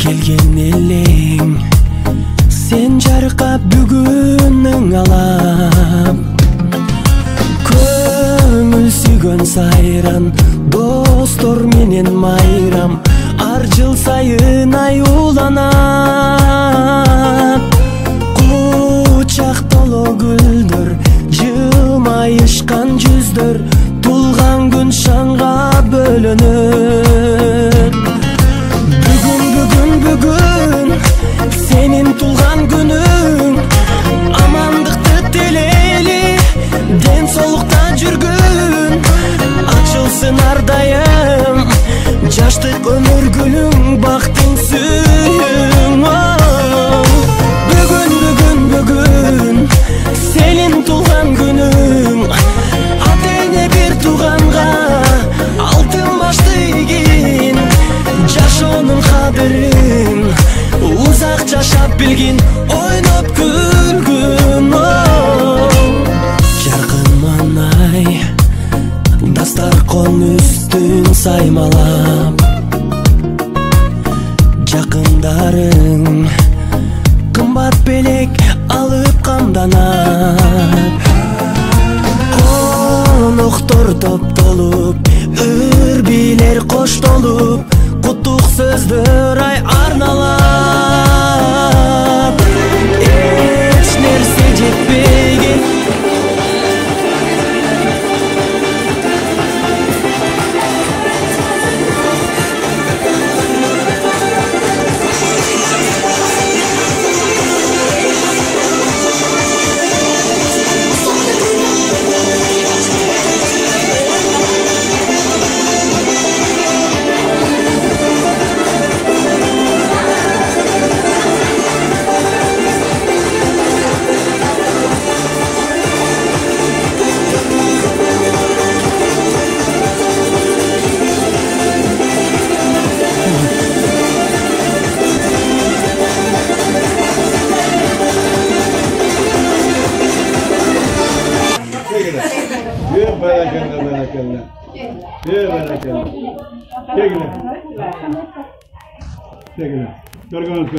келген элең сен жарқап бүгүнүң алам көңүл сүйгөн сайран достор менен майрам ар жыл сайын аюуланат кучак толо гүлдөр жылмайышкан жүздөр тулган күн шаңга бөлөнөт бүгүн сенин тулган күнүң амандыкты тилейли ден соолукта жүргүн ачылсын ар дайым жаштык өмүр гүлүң бактың сүйүң бүгүн сенин тулган күнүң ата эне бир тууганга алтын башты ийгин жашоонун кадырын узак жашап билгин ойноп күлгүн жаркын маанай дастаркон үстүн саймалап жакындарың кымбат белек алып камданат коноктор топтолуп ыр бийлер коштолуп куттук сөздөр ай арналап эч нерсе жетпеген Görgünüz.